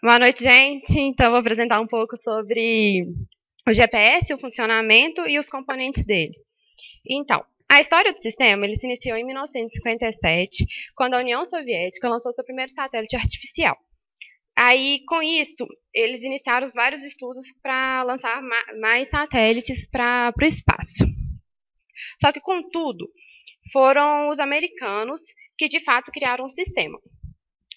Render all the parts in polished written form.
Boa noite, gente. Então, vou apresentar um pouco sobre o GPS, o funcionamento e os componentes dele. Então, a história do sistema ele se iniciou em 1957, quando a União Soviética lançou seu primeiro satélite artificial. Aí, com isso, eles iniciaram vários estudos para lançar mais satélites para o espaço. Só que, contudo, foram os americanos que, de fato, criaram um sistema.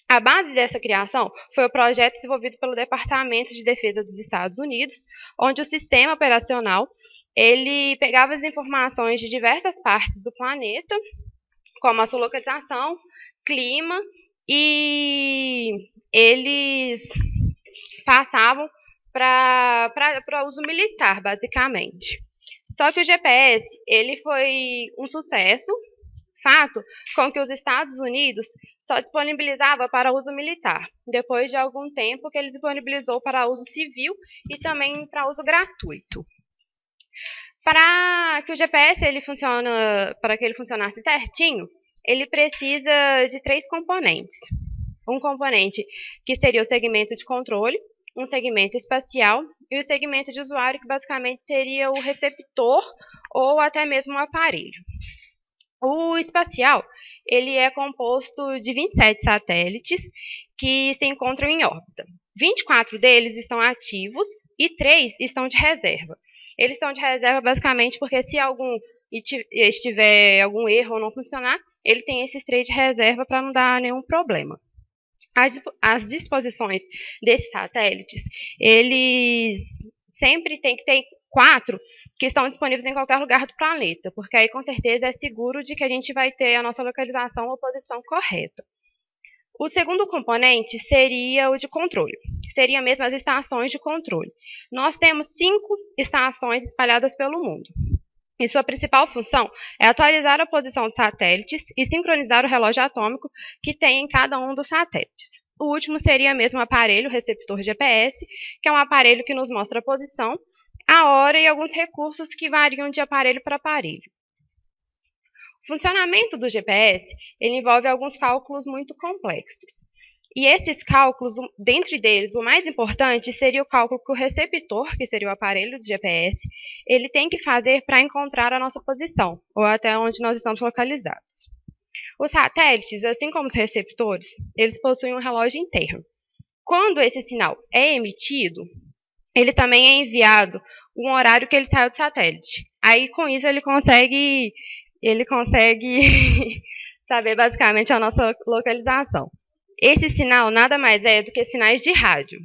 A base dessa criação foi o projeto desenvolvido pelo Departamento de Defesa dos Estados Unidos, onde o sistema operacional ele pegava as informações de diversas partes do planeta, como a sua localização, clima, e eles passavam para uso militar, basicamente. Só que o GPS ele foi um sucesso, fato com que os Estados Unidos só disponibilizava para uso militar, depois de algum tempo que ele disponibilizou para uso civil e também para uso gratuito. Para que o GPS para que ele funcionasse certinho, ele precisa de 3 componentes. Um componente que seria o segmento de controle, um segmento espacial e o segmento de usuário, que basicamente seria o receptor ou até mesmo o aparelho. O espacial, ele é composto de 27 satélites que se encontram em órbita. 24 deles estão ativos e 3 estão de reserva. Eles estão de reserva basicamente porque se estiver algum erro ou não funcionar, ele tem esses 3 de reserva para não dar nenhum problema. As disposições desses satélites, eles sempre têm que ter 4 que estão disponíveis em qualquer lugar do planeta, porque aí com certeza é seguro de que a gente vai ter a nossa localização ou posição correta. O segundo componente seria o de controle, que seria mesmo as estações de controle. Nós temos 5 estações espalhadas pelo mundo. E sua principal função é atualizar a posição dos satélites e sincronizar o relógio atômico que tem em cada um dos satélites. O último seria mesmo o aparelho receptor GPS, que é um aparelho que nos mostra a posição, a hora e alguns recursos que variam de aparelho para aparelho. O funcionamento do GPS ele envolve alguns cálculos muito complexos. E esses cálculos, dentre deles, o mais importante seria o cálculo que o receptor, que seria o aparelho do GPS, ele tem que fazer para encontrar a nossa posição, ou até onde nós estamos localizados. Os satélites, assim como os receptores, eles possuem um relógio interno. Quando esse sinal é emitido, ele também é enviado um horário que ele saiu do satélite. Aí, com isso, ele consegue saber basicamente a nossa localização. Esse sinal nada mais é do que sinais de rádio,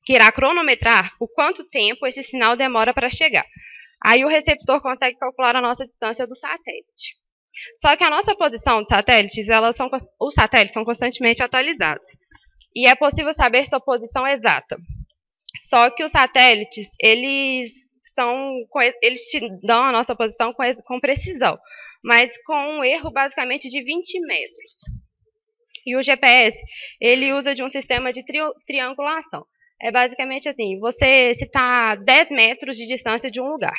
que irá cronometrar o quanto tempo esse sinal demora para chegar. Aí o receptor consegue calcular a nossa distância do satélite. Só que a nossa posição dos satélites, os satélites são constantemente atualizados. E é possível saber sua posição exata. Só que os satélites, eles te dão a nossa posição com precisão, mas com um erro basicamente de 20 metros. E o GPS, ele usa de um sistema de triangulação. É basicamente assim, você está a 10 metros de distância de um lugar.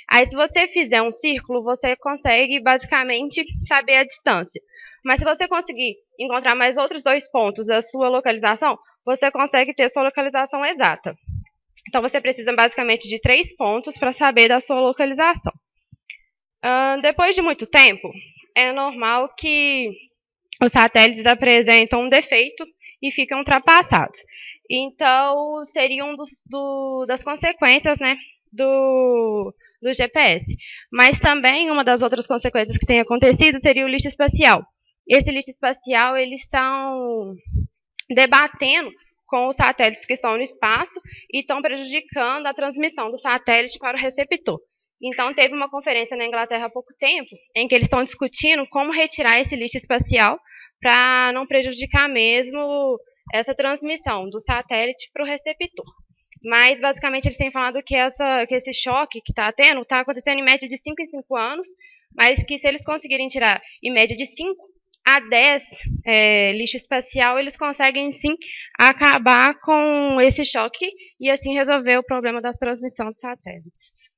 Aí, se você fizer um círculo, você consegue basicamente saber a distância. Mas se você conseguir encontrar mais outros 2 pontos da sua localização, você consegue ter sua localização exata. Então, você precisa basicamente de 3 pontos para saber da sua localização. Depois de muito tempo, é normal que os satélites apresentam um defeito e ficam ultrapassados. Então, seria das consequências, né, do GPS. Mas também uma das outras consequências que tem acontecido seria o lixo espacial. Esse lixo espacial, eles estão debatendo com os satélites que estão no espaço e estão prejudicando a transmissão do satélite para o receptor. Então, teve uma conferência na Inglaterra há pouco tempo, em que eles estão discutindo como retirar esse lixo espacial para não prejudicar mesmo essa transmissão do satélite para o receptor. Mas, basicamente, eles têm falado que esse choque que está tendo está acontecendo em média de 5 em 5 anos, mas que se eles conseguirem tirar em média de 5 a 10 lixo espacial, eles conseguem sim acabar com esse choque e assim resolver o problema da transmissão de satélites.